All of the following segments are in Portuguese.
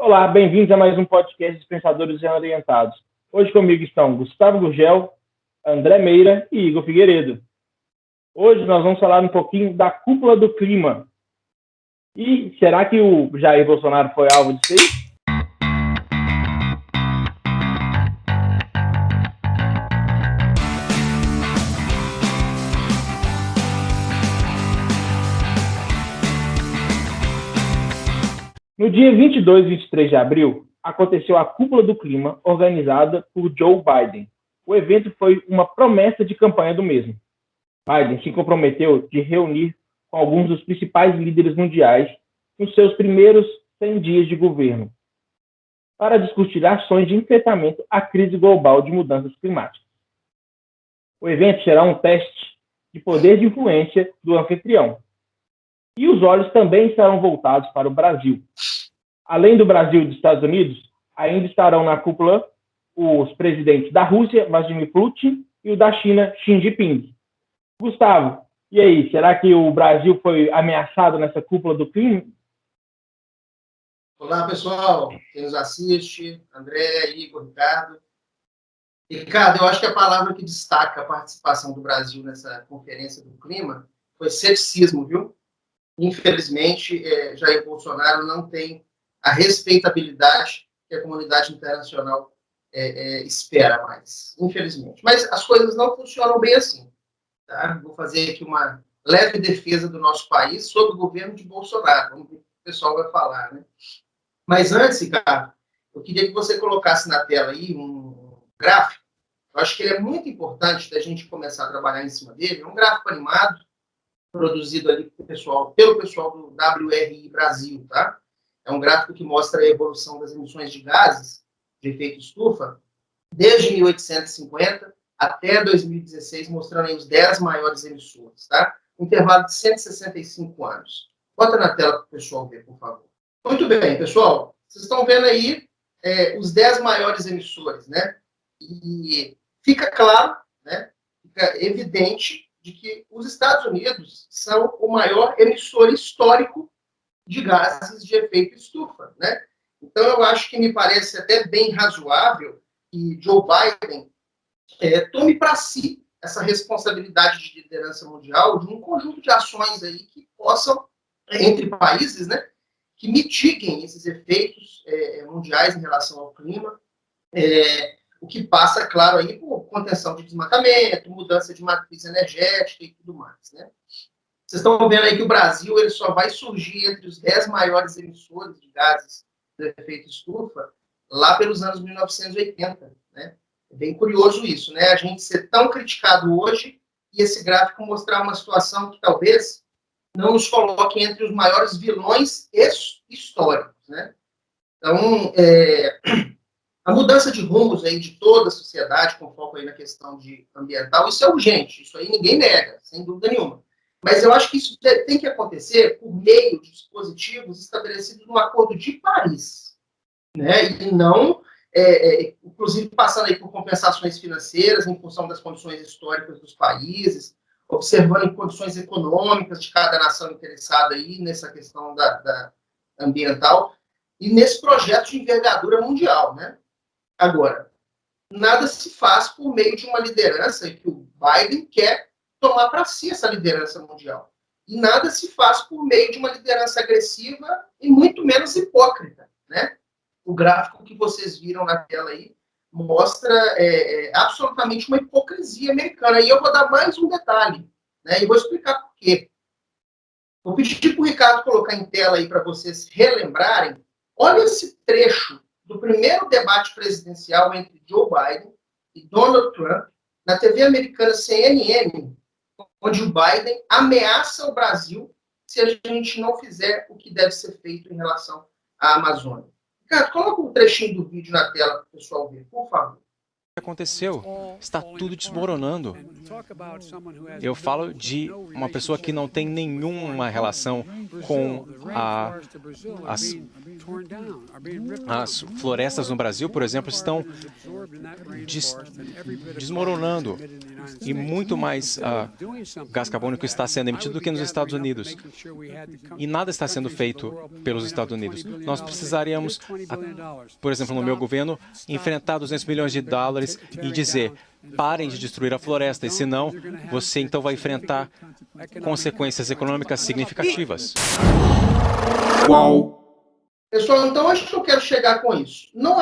Olá, bem-vindos a mais um podcast dos Pensadores Orientados. Hoje comigo estão Gustavo Gurgel, André Meira e Igor Figueiredo. Hoje nós vamos falar um pouquinho da cúpula do clima. E será que o Jair Bolsonaro foi alvo disso aí? No dia 22 e 23 de abril, aconteceu a Cúpula do Clima, organizada por Joe Biden. O evento foi uma promessa de campanha do mesmo. Biden se comprometeu de reunir com alguns dos principais líderes mundiais nos seus primeiros 100 dias de governo, para discutir ações de enfrentamento à crise global de mudanças climáticas. O evento será um teste de poder de influência do anfitrião. E os olhos também estarão voltados para o Brasil. Além do Brasil e dos Estados Unidos, ainda estarão na cúpula os presidentes da Rússia, Vladimir Putin, e o da China, Xi Jinping. Gustavo, e aí, será que o Brasil foi ameaçado nessa cúpula do clima? Olá, pessoal, quem nos assiste, André, Igor, Ricardo. Ricardo, eu acho que a palavra que destaca a participação do Brasil nessa conferência do clima foi ceticismo, viu? Infelizmente, Jair Bolsonaro não tem a respeitabilidade que a comunidade internacional espera mais, infelizmente. Mas as coisas não funcionam bem assim. Tá? Vou fazer aqui uma leve defesa do nosso país sobre o governo de Bolsonaro. Vamos ver o que o pessoal vai falar, né? Mas antes, Ricardo, eu queria que você colocasse na tela aí um gráfico. Eu acho que ele é muito importante da gente começar a trabalhar em cima dele. É um gráfico animado, produzido ali pelo pessoal do WRI Brasil, tá? É um gráfico que mostra a evolução das emissões de gases de efeito estufa desde 1850 até 2016, mostrando aí os 10 maiores emissores, tá? Um intervalo de 165 anos. Bota na tela para o pessoal ver, por favor. Muito bem, pessoal. Vocês estão vendo aí os 10 maiores emissores, né? E fica claro, né? Fica evidente de que os Estados Unidos são o maior emissor histórico de gases de efeito estufa, né? Então, eu acho que me parece até bem razoável que Joe Biden tome para si essa responsabilidade de liderança mundial de um conjunto de ações aí que possam, entre países, né, que mitiguem esses efeitos mundiais em relação ao clima, o que passa, claro, aí por contenção de desmatamento, mudança de matriz energética e tudo mais, né? Vocês estão vendo aí que o Brasil ele só vai surgir entre os 10 maiores emissores de gases de efeito estufa lá pelos anos 1980, né? É bem curioso isso, né? A gente ser tão criticado hoje e esse gráfico mostrar uma situação que talvez não nos coloque entre os maiores vilões históricos, né? Então, a mudança de rumos aí de toda a sociedade, com foco aí na questão ambiental, isso é urgente, isso aí ninguém nega, sem dúvida nenhuma. Mas eu acho que isso tem que acontecer por meio de dispositivos estabelecidos no Acordo de Paris, né? E não, inclusive, passando aí por compensações financeiras em função das condições históricas dos países, observando em condições econômicas de cada nação interessada aí nessa questão da ambiental e nesse projeto de envergadura mundial, né? Agora, nada se faz por meio de uma liderança que o Biden quer tomar para si essa liderança mundial. E nada se faz por meio de uma liderança agressiva e muito menos hipócrita, né? O gráfico que vocês viram na tela aí mostra absolutamente uma hipocrisia americana. E eu vou dar mais um detalhe, né? E vou explicar por quê. Vou pedir para o Ricardo colocar em tela aí para vocês relembrarem. Olha esse trecho do primeiro debate presidencial entre Joe Biden e Donald Trump na TV americana CNN, onde o Biden ameaça o Brasil se a gente não fizer o que deve ser feito em relação à Amazônia. Ricardo, coloca um trechinho do vídeo na tela para o pessoal ver, por favor. aconteceu. Está tudo desmoronando. Eu falo de uma pessoa que não tem nenhuma relação com as florestas no Brasil, por exemplo, estão desmoronando e muito mais gás carbônico está sendo emitido do que nos Estados Unidos. E nada está sendo feito pelos Estados Unidos. Nós precisaríamos, por exemplo, no meu governo, enfrentar 200 milhões de dólares e dizer: parem de destruir a floresta, e senão você então vai enfrentar consequências econômicas significativas. Pessoal, então acho que eu quero chegar com isso. Não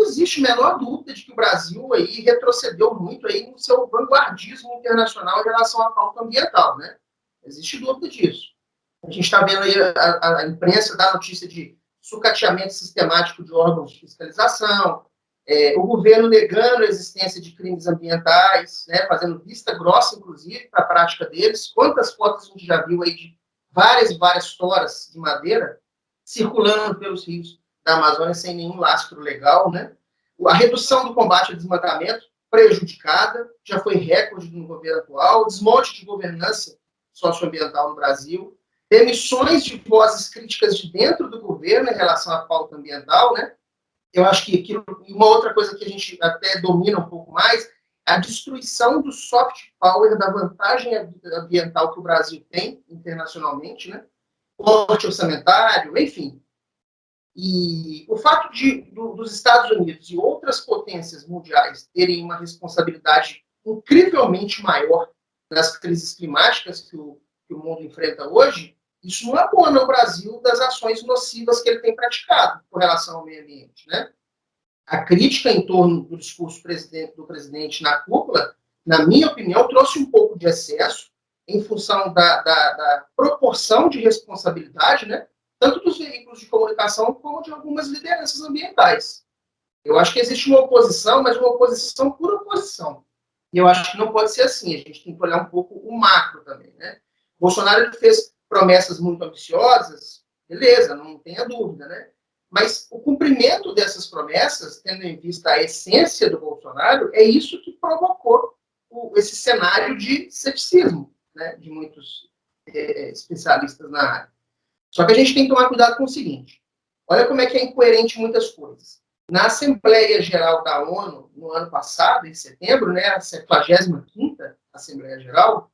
existe a menor dúvida de que o Brasil aí retrocedeu muito aí no seu vanguardismo internacional em relação à pauta ambiental, né? Não existe dúvida disso. A gente está vendo aí a imprensa dar notícia de sucateamento sistemático de órgãos de fiscalização, o governo negando a existência de crimes ambientais, né, fazendo vista grossa, inclusive, para a prática deles. Quantas fotos a gente já viu aí de várias toras de madeira circulando pelos rios da Amazônia sem nenhum lastro legal, né? A redução do combate ao desmatamento prejudicada, já foi recorde no governo atual, desmonte de governança socioambiental no Brasil, demissões de vozes críticas de dentro do governo em relação à pauta ambiental, né? Eu acho que uma outra coisa que a gente até domina um pouco mais é a destruição do soft power, da vantagem ambiental que o Brasil tem internacionalmente, né? Corte orçamentário, enfim. E o fato dos Estados Unidos e outras potências mundiais terem uma responsabilidade incrivelmente maior nas crises climáticas que o mundo enfrenta hoje, isso não abona o Brasil das ações nocivas que ele tem praticado com relação ao meio ambiente, né? A crítica em torno do discurso do presidente na cúpula, na minha opinião, trouxe um pouco de excesso em função da proporção de responsabilidade, né? Tanto dos veículos de comunicação como de algumas lideranças ambientais. Eu acho que existe uma oposição, mas uma oposição por oposição. E eu acho que não pode ser assim. A gente tem que olhar um pouco o macro também, né? O Bolsonaro fez promessas muito ambiciosas, beleza, não tenha dúvida, né? Mas o cumprimento dessas promessas, tendo em vista a essência do Bolsonaro, é isso que provocou esse cenário de ceticismo, né, de muitos especialistas na área. Só que a gente tem que tomar cuidado com o seguinte: olha como é que é incoerente muitas coisas. Na Assembleia Geral da ONU, no ano passado, em setembro, né, a 75ª Assembleia Geral,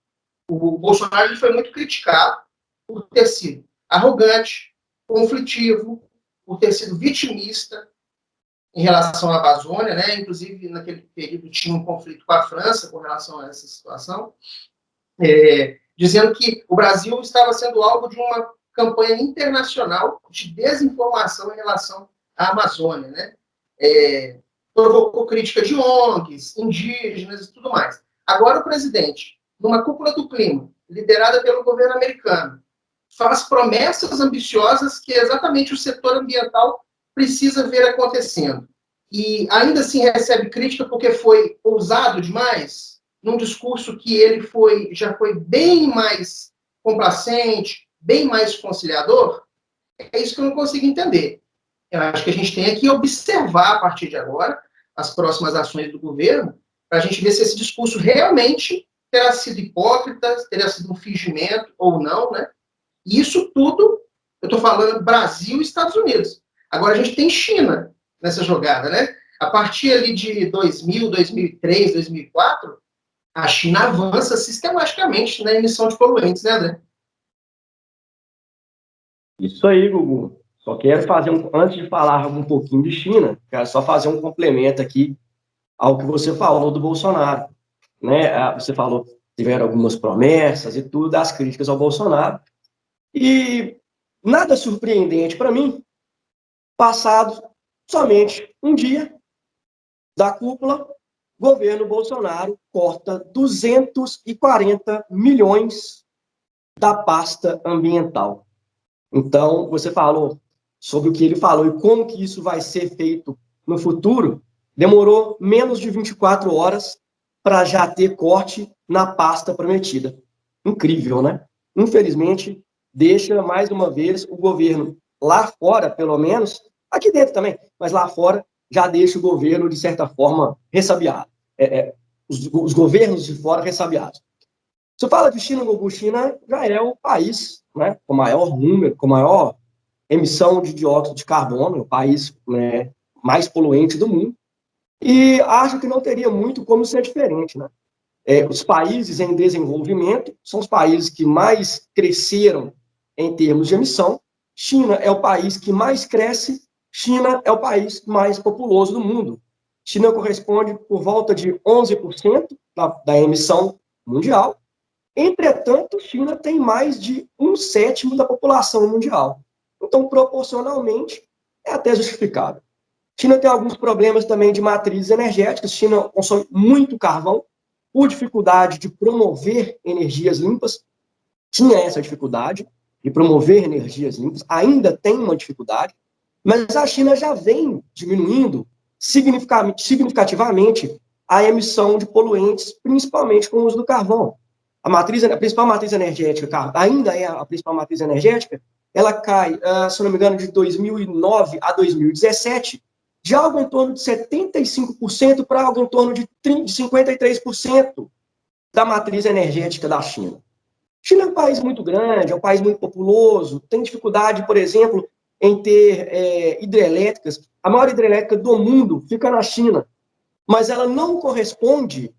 o Bolsonaro foi muito criticado por ter sido arrogante, conflitivo, por ter sido vitimista em relação à Amazônia, né? Inclusive, naquele período tinha um conflito com a França com relação a essa situação, dizendo que o Brasil estava sendo alvo de uma campanha internacional de desinformação em relação à Amazônia, né? Provocou crítica de ONGs, indígenas e tudo mais. Agora o presidente, numa cúpula do clima, liderada pelo governo americano, faz promessas ambiciosas que exatamente o setor ambiental precisa ver acontecendo. E ainda assim recebe crítica porque foi ousado demais, num discurso que ele já foi bem mais complacente, bem mais conciliador. É isso que eu não consigo entender. Eu acho que a gente tem que observar, a partir de agora, as próximas ações do governo, para a gente ver se esse discurso realmente terá sido hipócrita, terá sido um fingimento ou não, né? E isso tudo, eu estou falando Brasil e Estados Unidos. Agora a gente tem China nessa jogada, né? A partir ali de 2000, 2003, 2004, a China avança sistematicamente na emissão de poluentes, né, André? Isso aí, Gugu. Só quero fazer antes de falar um pouquinho de China, quero só fazer um complemento aqui ao que você falou do Bolsonaro, né? Você falou que tiveram algumas promessas e tudo, das críticas ao Bolsonaro. E nada surpreendente para mim, passado somente um dia da cúpula, governo Bolsonaro corta 240 milhões da pasta ambiental. Então, você falou sobre o que ele falou e como que isso vai ser feito no futuro, demorou menos de 24 horas para já ter corte na pasta prometida. Incrível, né? Infelizmente, deixa, mais uma vez, o governo lá fora, pelo menos, aqui dentro também, mas lá fora, já deixa o governo, de certa forma, ressabiado. Os governos de fora ressabiados. Se eu falo de China, Gugu, China já é o país, né, com maior número, com maior emissão de dióxido de carbono, o país, né, mais poluente do mundo, e acho que não teria muito como ser diferente, né? Os países em desenvolvimento são os países que mais cresceram em termos de emissão. China é o país que mais cresce, China é o país mais populoso do mundo. China corresponde por volta de 11% da emissão mundial. Entretanto, China tem mais de 1/7 da população mundial. Então, proporcionalmente, é até justificável. China tem alguns problemas também de matrizes energéticas. China consome muito carvão, por dificuldade de promover energias limpas. Tinha essa dificuldade de promover energias limpas, ainda tem uma dificuldade, mas a China já vem diminuindo significativamente a emissão de poluentes, principalmente com o uso do carvão. A principal matriz energética, ainda é a principal matriz energética, ela cai, se não me engano, de 2009 a 2017, de algo em torno de 75% para algo em torno de 53% da matriz energética da China. China é um país muito grande, é um país muito populoso, tem dificuldade, por exemplo, em ter hidrelétricas. A maior hidrelétrica do mundo fica na China, mas ela não corresponde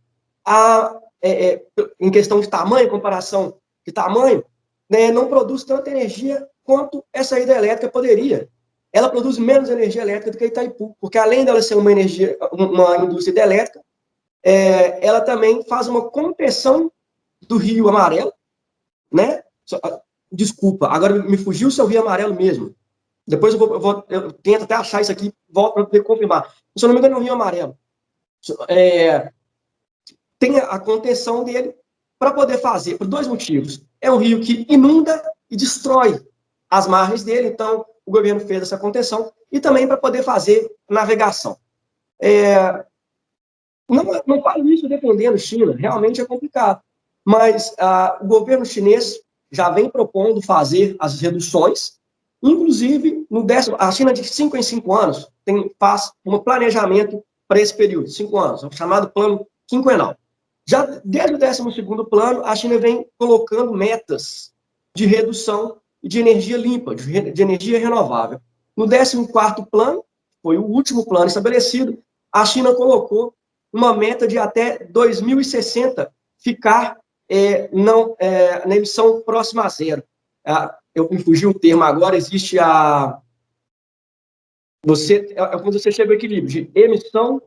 em questão de tamanho, comparação de tamanho, né, não produz tanta energia quanto essa hidrelétrica poderia. Ela produz menos energia elétrica do que Itaipu, porque além dela ser uma indústria hidrelétrica, ela também faz uma contenção do Rio Amarelo, né? Desculpa, agora me fugiu o seu Rio Amarelo mesmo. Depois eu tento até achar isso aqui, volto para poder confirmar. Se eu não me engano, é o Rio Amarelo. Tem a contenção dele para poder fazer, por dois motivos. É um rio que inunda e destrói as margens dele, então o governo fez essa contenção, e também para poder fazer navegação. Não falo isso defendendo China, realmente é complicado, mas o governo chinês já vem propondo fazer as reduções, inclusive, a China de 5 em 5 anos faz um planejamento para esse período, 5 anos, chamado plano quinquenal. Já desde o 12º plano, a China vem colocando metas de redução de energia limpa, de energia renovável. No 14º plano, foi o último plano estabelecido, a China colocou uma meta de até 2060 ficar na emissão próxima a zero. Eu me fugi o termo agora, existe quando você chega ao equilíbrio de emissão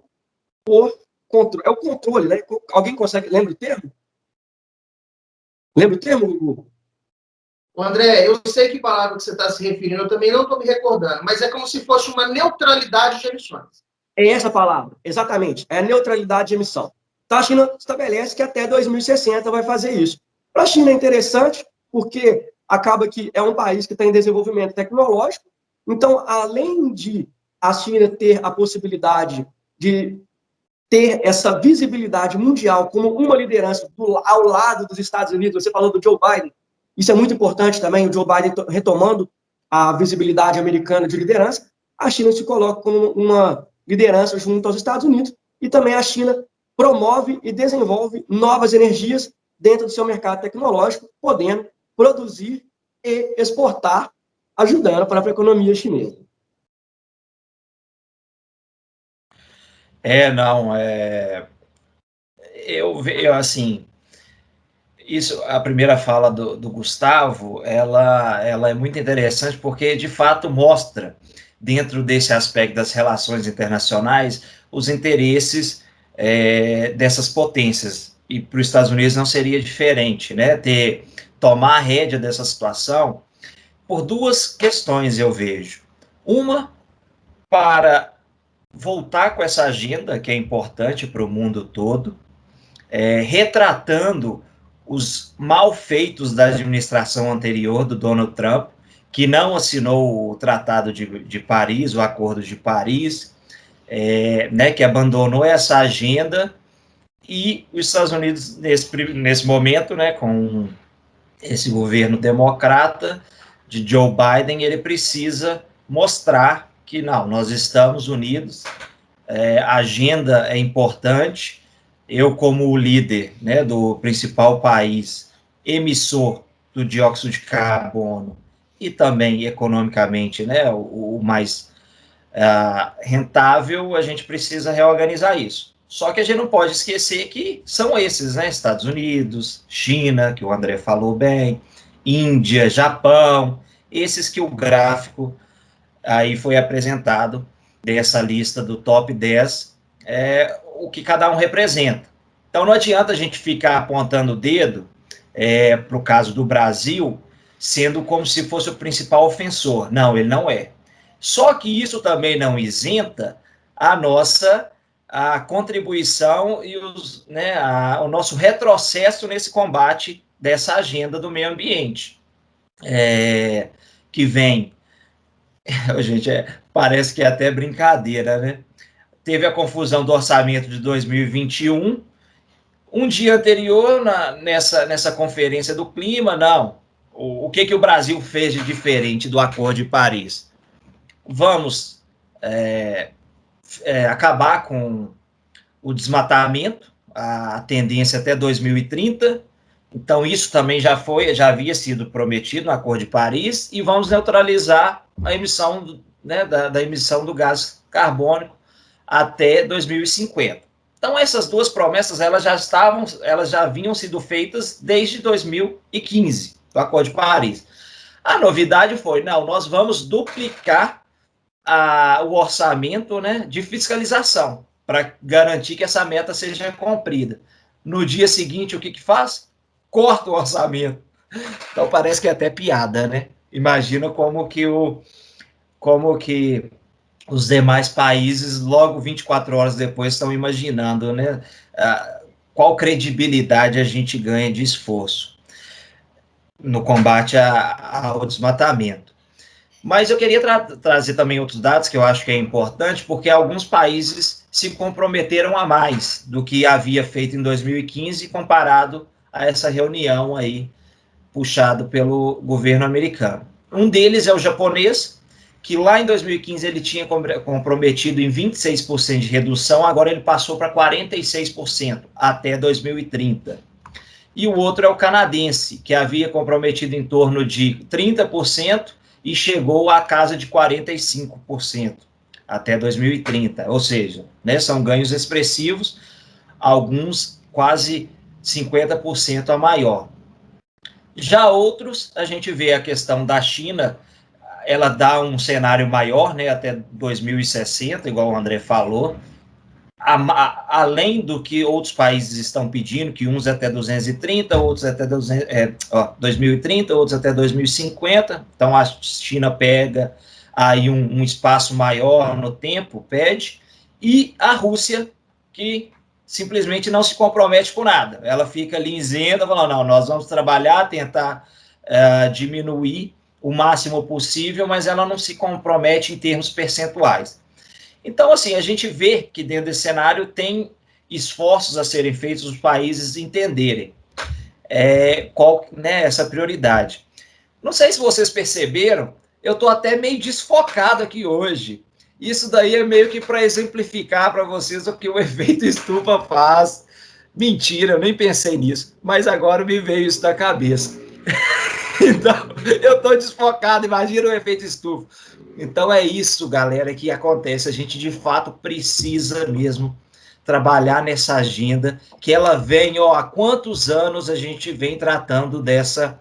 por controle. É o controle, né? Alguém lembra o termo? Lembra o termo, Gugu? André, eu sei que palavra que você está se referindo, eu também não estou me recordando, mas é como se fosse uma neutralidade de emissões. É essa palavra, exatamente, é a neutralidade de emissão. Então, a China estabelece que até 2060 vai fazer isso. Para a China é interessante, porque acaba que é um país que está em desenvolvimento tecnológico, então, além de a China ter a possibilidade de ter essa visibilidade mundial como uma liderança ao lado dos Estados Unidos, você falou do Joe Biden, isso é muito importante também, o Joe Biden retomando a visibilidade americana de liderança, a China se coloca como uma liderança junto aos Estados Unidos, e também a China promove e desenvolve novas energias dentro do seu mercado tecnológico, podendo produzir e exportar, ajudando a própria economia chinesa. Eu assim, isso, a primeira fala do Gustavo, ela é muito interessante porque, de fato, mostra, dentro desse aspecto das relações internacionais, os interesses dessas potências. E para os Estados Unidos não seria diferente, né? Tomar a rédea dessa situação por duas questões, eu vejo. Uma, para voltar com essa agenda que é importante para o mundo todo, retratando os malfeitos da administração anterior do Donald Trump, que não assinou o Tratado de Paris, o Acordo de Paris, né, que abandonou essa agenda, e os Estados Unidos, nesse momento, né, com esse governo democrata de Joe Biden, ele precisa mostrar que não, nós estamos unidos a agenda é importante. Eu, como líder, né, do principal país emissor do dióxido de carbono e também economicamente, né, o mais rentável, a gente precisa reorganizar isso. Só que a gente não pode esquecer que são esses, né, Estados Unidos, China, que o André falou bem, Índia, Japão, esses que o gráfico aí foi apresentado dessa lista do top 10, o que cada um representa. Então não adianta a gente ficar apontando o dedo para o caso do Brasil, sendo como se fosse o principal ofensor. Não, ele não é. Só que isso também não isenta a nossa contribuição e o nosso retrocesso nesse combate dessa agenda do meio ambiente, que vem, gente, parece que é até brincadeira, né? Teve a confusão do orçamento de 2021, um dia anterior, nessa conferência do clima, não. O que o Brasil fez de diferente do Acordo de Paris? Vamos acabar com o desmatamento, a tendência até 2030. Então, isso também já havia sido prometido no Acordo de Paris, e vamos neutralizar a emissão, né, da emissão do gás carbônico até 2050. Então, essas duas promessas, elas já haviam sido feitas desde 2015, do Acordo de Paris. A novidade foi, não, nós vamos duplicar o orçamento, né, de fiscalização, para garantir que essa meta seja cumprida. No dia seguinte, o que faz? Corta o orçamento. Então, parece que é até piada, né? Imagina como que os demais países, logo 24 horas depois, estão imaginando, né, qual credibilidade a gente ganha de esforço no combate ao desmatamento. Mas eu queria trazer também outros dados que eu acho que é importante, porque alguns países se comprometeram a mais do que havia feito em 2015, comparado a essa reunião aí, puxado pelo governo americano. Um deles é o japonês, que lá em 2015 ele tinha comprometido em 26% de redução, agora ele passou para 46% até 2030. E o outro é o canadense, que havia comprometido em torno de 30% e chegou à casa de 45% até 2030. Ou seja, né, são ganhos expressivos, alguns quase 50% a maior. Já outros, a gente vê a questão da China, ela dá um cenário maior, né, até 2060, igual o André falou, além do que outros países estão pedindo, que uns até 230, outros até 2030, outros até 2050. Então, a China pega aí um espaço maior no tempo, pede, e a Rússia, que simplesmente não se compromete com nada. Ela fica ali isenta, falando, não, nós vamos trabalhar, tentar diminuir o máximo possível, mas ela não se compromete em termos percentuais. Então, assim, a gente vê que dentro desse cenário tem esforços a serem feitos os países entenderem qual, né, essa prioridade. Não sei se vocês perceberam, eu estou até meio desfocado aqui hoje. Isso daí é meio que para exemplificar para vocês o que o efeito estufa faz. Mentira, eu nem pensei nisso, mas agora me veio isso da cabeça. Então, eu estou desfocado, imagina o efeito estufa. Então é isso, galera, que acontece. A gente, de fato, precisa mesmo trabalhar nessa agenda, que ela vem, há quantos anos a gente vem tratando dessa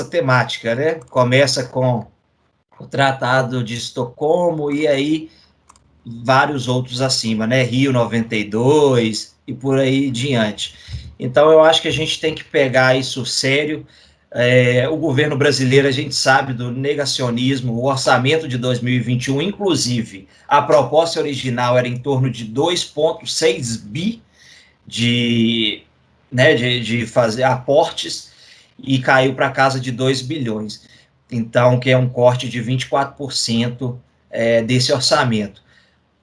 temática, né? Começa com o Tratado de Estocolmo e aí vários outros acima, né? Rio 92 e por aí diante. Então, eu acho que a gente tem que pegar isso sério. O governo brasileiro, a gente sabe do negacionismo, o orçamento de 2021, inclusive, a proposta original era em torno de 2,6 bi de fazer aportes e caiu para casa de 2 bilhões. Então, que é um corte de 24% desse orçamento.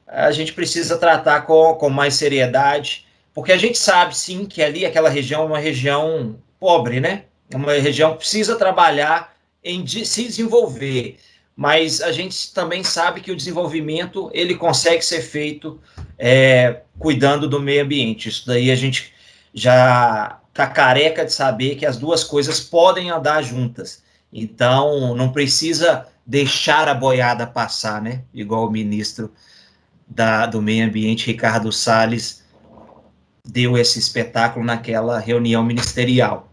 A gente precisa tratar com mais seriedade, porque a gente sabe, sim, que ali aquela região é uma região pobre, né? Uma região que precisa trabalhar em se desenvolver, mas a gente também sabe que o desenvolvimento ele consegue ser feito cuidando do meio ambiente. Isso daí a gente já está careca de saber que as duas coisas podem andar juntas. Então, não precisa deixar a boiada passar, né? Igual o ministro do Meio Ambiente, Ricardo Salles, deu esse espetáculo naquela reunião ministerial,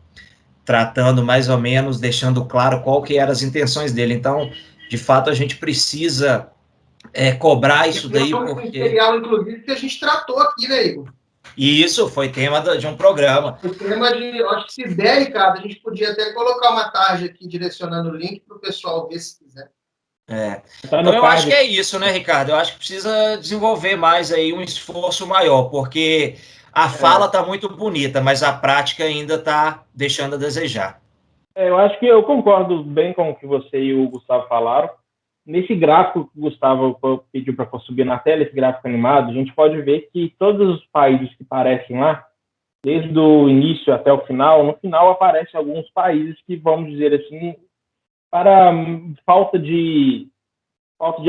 tratando mais ou menos, deixando claro qual que eram as intenções dele. Então, de fato, a gente precisa cobrar isso daí, porque... ministerial, inclusive, que a gente tratou aqui, né, Igor? E isso foi tema de um programa. O tema acho que se der, Ricardo, a gente podia até colocar uma tarde aqui direcionando o link para o pessoal ver se quiser. Então eu acho que é isso, né, Ricardo? Eu acho que precisa desenvolver mais aí um esforço maior, porque a fala está muito bonita, mas a prática ainda está deixando a desejar. Eu acho que eu concordo bem com o que você e o Gustavo falaram. Nesse gráfico que o Gustavo pediu para subir na tela, esse gráfico animado, a gente pode ver que todos os países que aparecem lá, desde o início até o final, no final aparecem alguns países que, vamos dizer assim, para falta de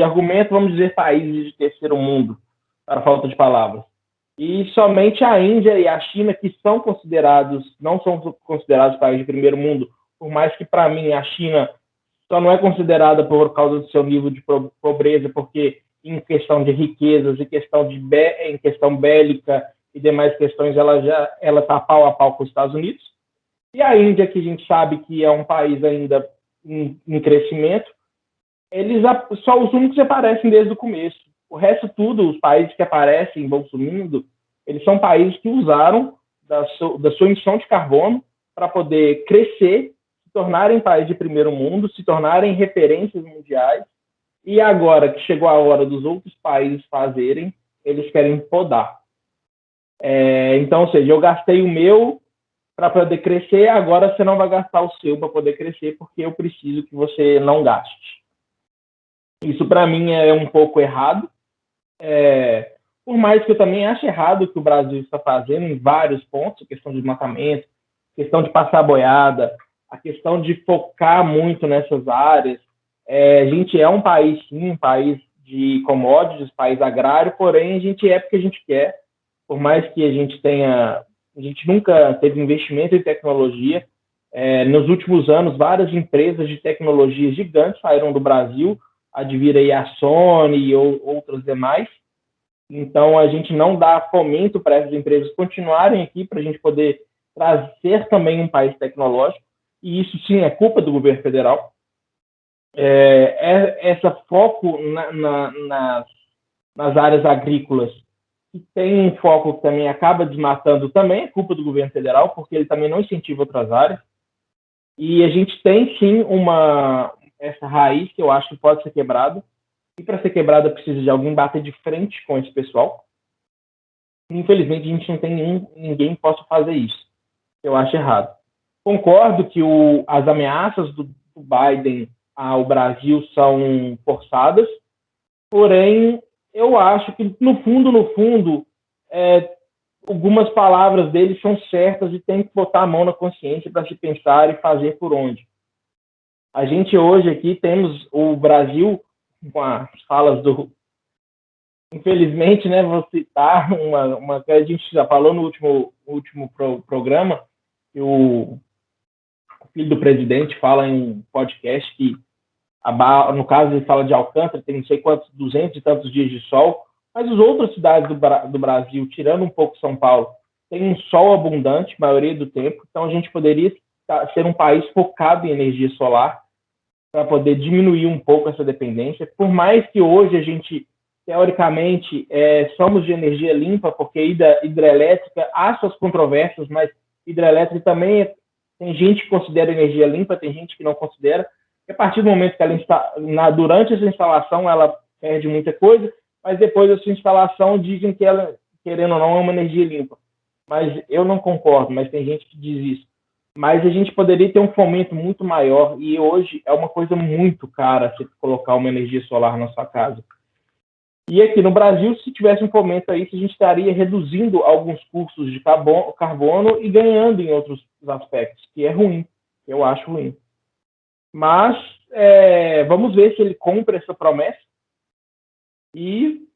argumento, vamos dizer países de terceiro mundo, para falta de palavras. E somente a Índia e a China, que não são considerados países de primeiro mundo, por mais que, para mim, a China só não é considerada por causa do seu nível de pobreza, porque em questão de riquezas, em questão bélica e demais questões, ela está pau a pau com os Estados Unidos. E a Índia, que a gente sabe que é um país ainda em crescimento, eles só os únicos que aparecem desde o começo. O resto tudo, os países que aparecem vão sumindo, eles são países que usaram da sua emissão de carbono para poder crescer, se tornarem países de primeiro mundo, se tornarem referências mundiais, e agora que chegou a hora dos outros países fazerem, eles querem podar. Então, ou seja, eu gastei o meu para poder crescer, agora você não vai gastar o seu para poder crescer, porque eu preciso que você não gaste. Isso, para mim, é um pouco errado, por mais que eu também ache errado o que o Brasil está fazendo em vários pontos, a questão de desmatamento, a questão de passar boiada, a questão de focar muito nessas áreas. A gente é um país, sim, um país de commodities, país agrário, porém a gente é porque a gente quer, por mais que a gente nunca teve investimento em tecnologia. Nos últimos anos, várias empresas de tecnologia gigantes saíram do Brasil, advir aí a Sony e outras demais. Então, a gente não dá fomento para essas empresas continuarem aqui, para a gente poder trazer também um país tecnológico, e isso sim é culpa do governo federal. Esse foco nas áreas agrícolas, que tem um foco que também acaba desmatando, também é culpa do governo federal, porque ele também não incentiva outras áreas. E a gente tem sim essa raiz que eu acho que pode ser quebrada, e para ser quebrada precisa de alguém bater de frente com esse pessoal. Infelizmente, a gente não tem ninguém que possa fazer isso. Eu acho errado. Concordo que as ameaças do Biden ao Brasil são forçadas, porém, eu acho que, no fundo, algumas palavras dele são certas e tem que botar a mão na consciência para se pensar e fazer por onde. A gente hoje aqui temos o Brasil com as falas do... Infelizmente, né, vou citar uma que a gente já falou no último programa, que o filho do presidente fala em um podcast que, no caso, ele fala de Alcântara, tem não sei quantos, 200 e tantos dias de sol, mas as outras cidades do Brasil, tirando um pouco São Paulo, tem um sol abundante, a maioria do tempo, então a gente poderia ser um país focado em energia solar, para poder diminuir um pouco essa dependência, por mais que hoje a gente, teoricamente, somos de energia limpa, porque hidrelétrica há suas controvérsias, mas hidrelétrica também tem gente que considera energia limpa, tem gente que não considera, e a partir do momento que ela durante essa instalação ela perde muita coisa, mas depois dessa instalação dizem que ela, querendo ou não, é uma energia limpa. Mas eu não concordo, mas tem gente que diz isso. Mas a gente poderia ter um fomento muito maior, e hoje é uma coisa muito cara você colocar uma energia solar na sua casa. E aqui no Brasil, se tivesse um fomento a isso, a gente estaria reduzindo alguns custos de carbono e ganhando em outros aspectos, que é ruim, eu acho ruim. Mas vamos ver se ele cumpre essa promessa. E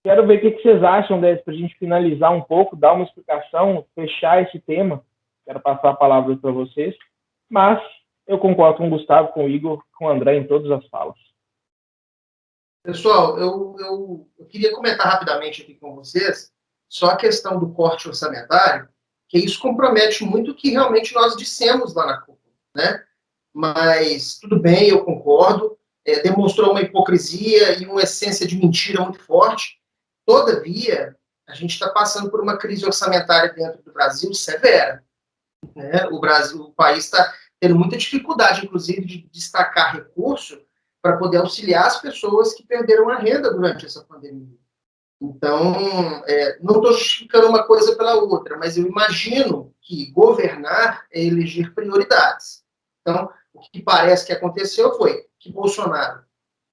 quero ver o que vocês acham dessa, para a gente finalizar um pouco, dar uma explicação, fechar esse tema. Quero passar a palavra para vocês. Mas eu concordo com o Gustavo, com o Igor, com o André em todas as falas. Pessoal, eu queria comentar rapidamente aqui com vocês só a questão do corte orçamentário, que isso compromete muito o que realmente nós dissemos lá na cúpula, né? Mas tudo bem, eu concordo, demonstrou uma hipocrisia e uma essência de mentira muito forte. Todavia, a gente está passando por uma crise orçamentária dentro do Brasil severa, né? O país está tendo muita dificuldade, inclusive, de destacar recurso para poder auxiliar as pessoas que perderam a renda durante essa pandemia. Então, não estou justificando uma coisa pela outra, mas eu imagino que governar é eleger prioridades. Então, o que parece que aconteceu foi que Bolsonaro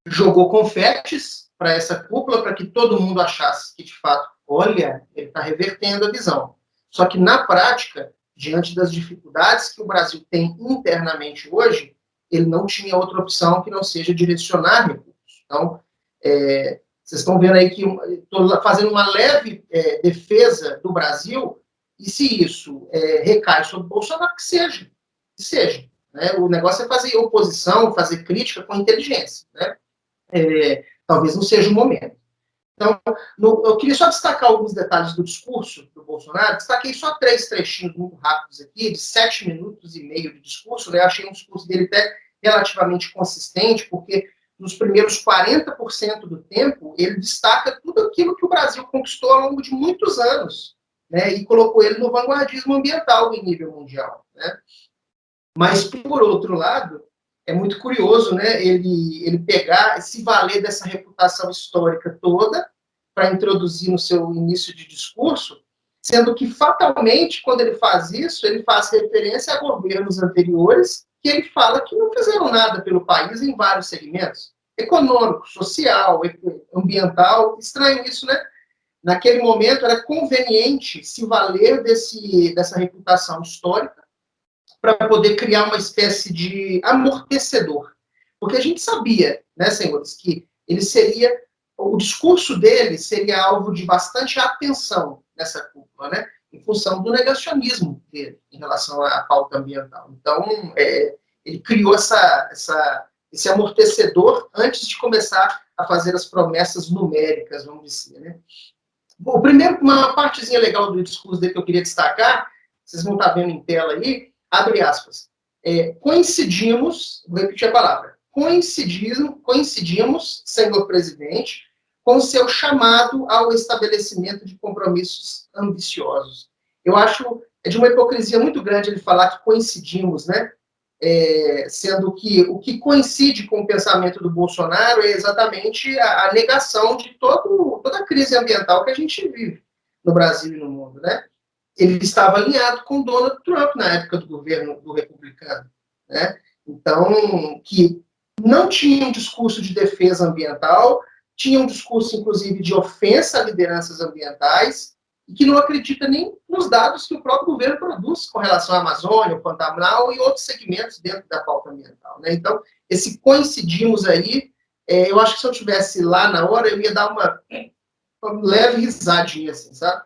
jogou confetes para essa cúpula para que todo mundo achasse que, de fato, olha, ele está revertendo a visão. Só que, na prática, diante das dificuldades que o Brasil tem internamente hoje, ele não tinha outra opção que não seja direcionar recursos. Então, vocês estão vendo aí que estou fazendo uma leve defesa do Brasil, e se isso recai sobre o Bolsonaro, que seja. Né? O negócio é fazer oposição, fazer crítica com inteligência. Né? Talvez não seja o momento. Então, eu queria só destacar alguns detalhes do discurso do Bolsonaro. Destaquei só 3 trechinhos muito rápidos aqui, de 7 minutos e meio de discurso. Né? Achei um discurso dele até relativamente consistente, porque nos primeiros 40% do tempo, ele destaca tudo aquilo que o Brasil conquistou ao longo de muitos anos, né? E colocou ele no vanguardismo ambiental em nível mundial. Né? Mas, por outro lado, é muito curioso, né, ele pegar, se valer dessa reputação histórica toda para introduzir no seu início de discurso, sendo que, fatalmente, quando ele faz isso, ele faz referência a governos anteriores que ele fala que não fizeram nada pelo país em vários segmentos, econômico, social, ambiental. Estranho isso, né? Naquele momento era conveniente se valer dessa reputação histórica para poder criar uma espécie de amortecedor. Porque a gente sabia, né, senhores, que o discurso dele seria alvo de bastante atenção nessa cúpula, né? Em função do negacionismo dele em relação à pauta ambiental. Então, ele criou esse amortecedor antes de começar a fazer as promessas numéricas, vamos dizer, né? Bom, primeiro, uma partezinha legal do discurso dele que eu queria destacar, vocês vão estar vendo em tela aí, abre aspas, coincidimos, vou repetir a palavra, coincidimos, senhor presidente, com seu chamado ao estabelecimento de compromissos ambiciosos. Eu acho de uma hipocrisia muito grande ele falar que coincidimos, né? Sendo que o que coincide com o pensamento do Bolsonaro é exatamente a negação de toda a crise ambiental que a gente vive no Brasil e no mundo, né? Ele estava alinhado com Donald Trump na época do governo do republicano, né? Então, que não tinha um discurso de defesa ambiental, tinha um discurso, inclusive, de ofensa a lideranças ambientais, e que não acredita nem nos dados que o próprio governo produz com relação à Amazônia, o Pantanal e outros segmentos dentro da pauta ambiental. Né? Então, esse coincidimos aí, eu acho que se eu estivesse lá na hora, eu ia dar uma leve risadinha, assim, sabe?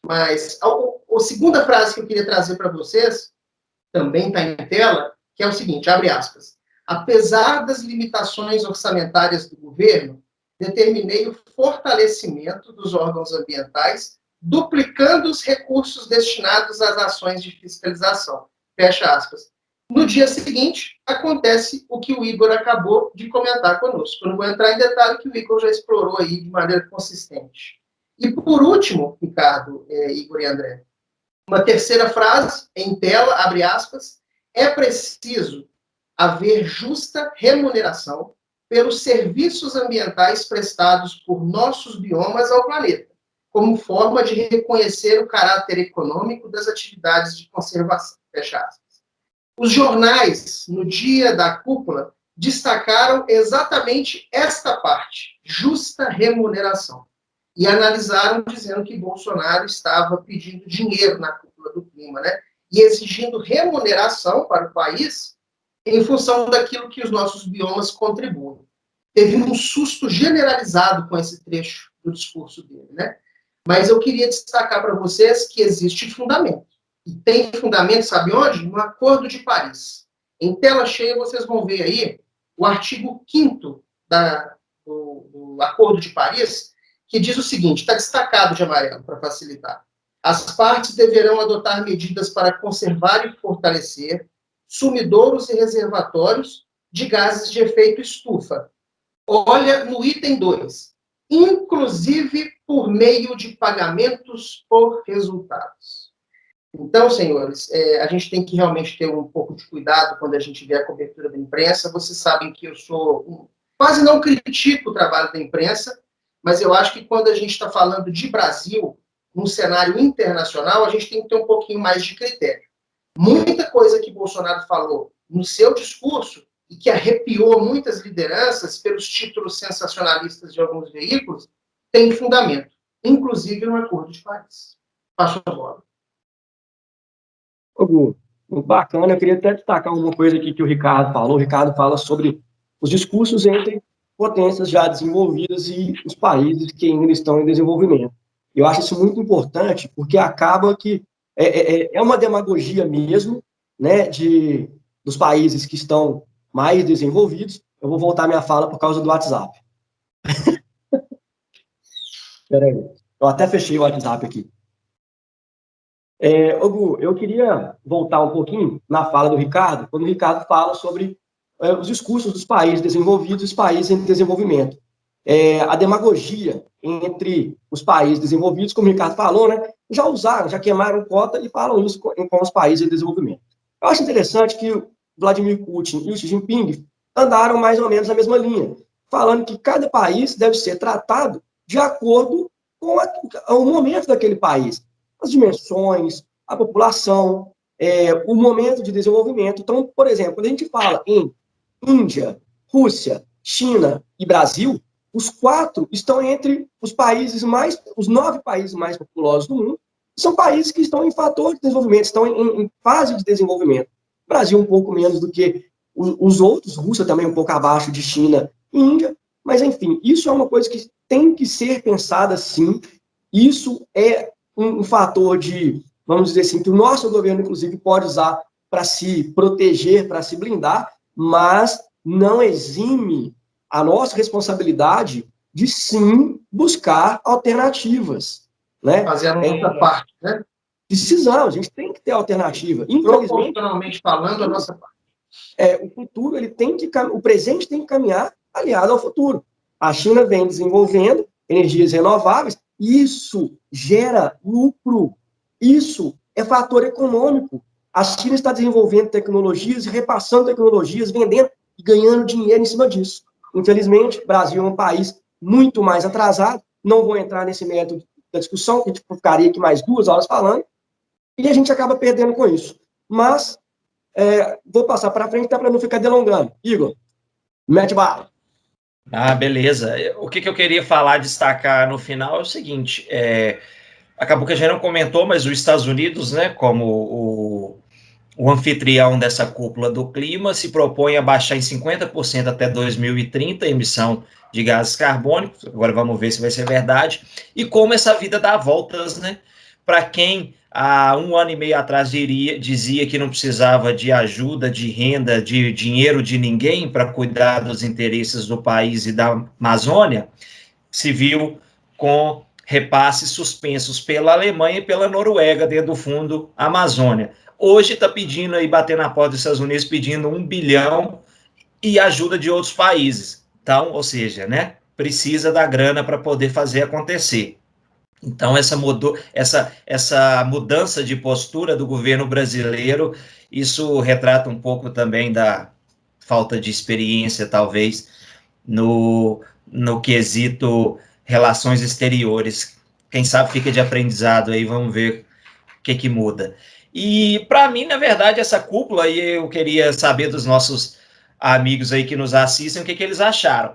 Mas a segunda frase que eu queria trazer para vocês, também está em tela, que é o seguinte, abre aspas, apesar das limitações orçamentárias do governo, determinei o fortalecimento dos órgãos ambientais, duplicando os recursos destinados às ações de fiscalização. Fecha aspas. No dia seguinte, acontece o que o Igor acabou de comentar conosco. Eu não vou entrar em detalhe, que o Igor já explorou aí de maneira consistente. E, por último, Ricardo, Igor e André, uma terceira frase, em tela, abre aspas, é preciso haver justa remuneração pelos serviços ambientais prestados por nossos biomas ao planeta, como forma de reconhecer o caráter econômico das atividades de conservação. Fecha aspas. Os jornais, no dia da cúpula, destacaram exatamente esta parte, justa remuneração, e analisaram dizendo que Bolsonaro estava pedindo dinheiro na cúpula do clima, né? E exigindo remuneração para o país em função daquilo que os nossos biomas contribuem. Teve um susto generalizado com esse trecho do discurso dele, né? Mas eu queria destacar para vocês que existe fundamento. E tem fundamento, sabe onde? No Acordo de Paris. Em tela cheia, vocês vão ver aí o artigo 5º do Acordo de Paris, que diz o seguinte, está destacado de amarelo, para facilitar. As partes deverão adotar medidas para conservar e fortalecer sumidouros e reservatórios de gases de efeito estufa. Olha no item 2, inclusive por meio de pagamentos por resultados. Então, senhores, a gente tem que realmente ter um pouco de cuidado quando a gente vê a cobertura da imprensa. Vocês sabem que eu quase não critico o trabalho da imprensa, mas eu acho que quando a gente está falando de Brasil, num cenário internacional, a gente tem que ter um pouquinho mais de critério. Muita coisa que Bolsonaro falou no seu discurso e que arrepiou muitas lideranças pelos títulos sensacionalistas de alguns veículos, tem fundamento, inclusive no Acordo de Paris. Passo a bola. Ô, Gu, muito bacana. Eu queria até destacar uma coisa aqui que o Ricardo falou. O Ricardo fala sobre os discursos entre potências já desenvolvidas e os países que ainda estão em desenvolvimento. Eu acho isso muito importante, porque acaba que é uma demagogia mesmo, né, dos países que estão mais desenvolvidos. Eu vou voltar minha fala por causa do WhatsApp. Espera aí. Eu até fechei o WhatsApp aqui. Gu, eu queria voltar um pouquinho na fala do Ricardo, quando o Ricardo fala sobre os discursos dos países desenvolvidos e os países em desenvolvimento. A demagogia entre os países desenvolvidos, como o Ricardo falou, né, já queimaram cota e falam isso com os países em desenvolvimento. Eu acho interessante que o Vladimir Putin e o Xi Jinping andaram mais ou menos na mesma linha, falando que cada país deve ser tratado de acordo com o momento daquele país, as dimensões, a população, o momento de desenvolvimento. Então, por exemplo, quando a gente fala em Índia, Rússia, China e Brasil, os 4 estão entre os 9 países mais populosos do mundo, são países que estão em fator de desenvolvimento, estão em fase de desenvolvimento. O Brasil um pouco menos do que os outros, Rússia também um pouco abaixo de China e Índia, mas enfim, isso é uma coisa que tem que ser pensada sim, isso é um fator vamos dizer assim, que o nosso governo, inclusive, pode usar para se proteger, para se blindar, mas não exime a nossa responsabilidade de, sim, buscar alternativas. Né? Fazer a nossa parte, né? Precisamos, a gente tem que ter alternativa. Proporcionalmente falando, a nossa parte. O presente tem que caminhar aliado ao futuro. A China vem desenvolvendo energias renováveis, isso gera lucro, isso é fator econômico. A China está desenvolvendo tecnologias, repassando tecnologias, vendendo e ganhando dinheiro em cima disso. Infelizmente, o Brasil é um país muito mais atrasado, não vou entrar nesse método da discussão, que a gente ficaria aqui mais 2 horas falando, e a gente acaba perdendo com isso. Mas, vou passar para frente, para não ficar delongando. Igor, mete bala. Beleza. O que eu queria falar, destacar no final é o seguinte, acabou que a gente não comentou, mas os Estados Unidos, né, como o anfitrião dessa cúpula do clima, se propõe a baixar em 50% até 2030 a emissão de gases carbônicos. Agora vamos ver se vai ser verdade. E como essa vida dá voltas, né? Para quem há 1 ano e meio atrás dizia que não precisava de ajuda, de renda, de dinheiro de ninguém para cuidar dos interesses do país e da Amazônia, se viu com repasses suspensos pela Alemanha e pela Noruega dentro do Fundo Amazônia. Hoje está pedindo aí, bater na porta dos Estados Unidos, pedindo 1 bilhão e ajuda de outros países. Então, ou seja, né, precisa da grana para poder fazer acontecer. Então, essa mudança de postura do governo brasileiro, isso retrata um pouco também da falta de experiência, talvez, no quesito relações exteriores. Quem sabe fica de aprendizado aí, vamos ver o que muda. E, para mim, na verdade, essa cúpula, aí eu queria saber dos nossos amigos aí que nos assistem, o que eles acharam.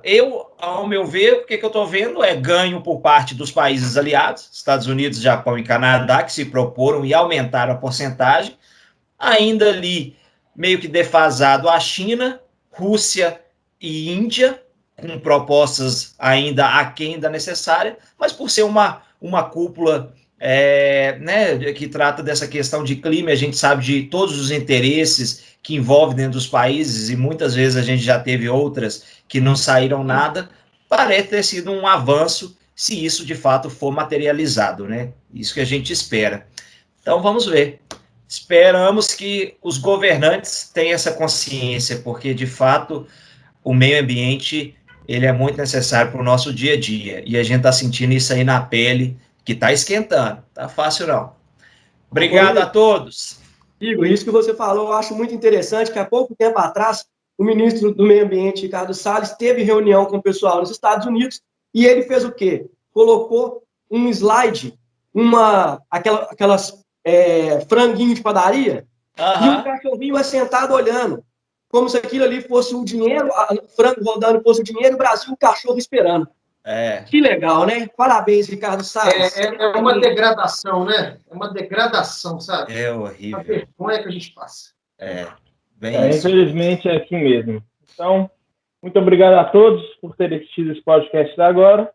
Ao meu ver, o que eu estou vendo é ganho por parte dos países aliados, Estados Unidos, Japão e Canadá, que se proporam e aumentaram a porcentagem. Ainda ali, meio que defasado a China, Rússia e Índia, com propostas ainda aquém da necessária, mas por ser uma cúpula né, que trata dessa questão de clima, a gente sabe de todos os interesses que envolve dentro dos países, e muitas vezes a gente já teve outras que não saíram nada, parece ter sido um avanço, se isso de fato for materializado, né? Isso que a gente espera. Então vamos ver. Esperamos que os governantes tenham essa consciência, porque de fato o meio ambiente ele é muito necessário para o nosso dia a dia, e a gente está sentindo isso aí na pele, que está esquentando, tá fácil não. Obrigado a todos. Igor, isso que você falou eu acho muito interessante, que há pouco tempo atrás o ministro do Meio Ambiente, Ricardo Salles, teve reunião com o pessoal nos Estados Unidos e ele fez o quê? Colocou um slide, aquelas franguinho de padaria, e um cachorrinho sentado olhando, como se aquilo ali fosse o dinheiro, o frango rodando fosse o dinheiro, e o Brasil, o cachorro esperando. Que legal, né? Parabéns, Ricardo Salles. É uma degradação, né? É uma degradação, sabe? É horrível. A vergonha que a gente passa. Infelizmente é assim mesmo. Então, muito obrigado a todos por terem assistido esse podcast agora.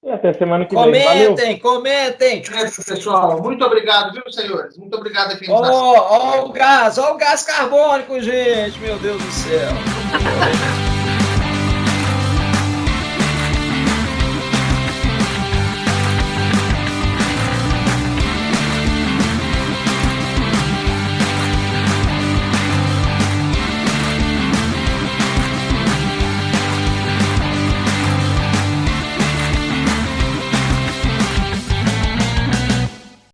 E até semana que vem. Valeu. Comentem. Pessoal, muito obrigado, viu, senhores? Muito obrigado a quem nos Ó o gás carbônico, gente. Meu Deus do céu.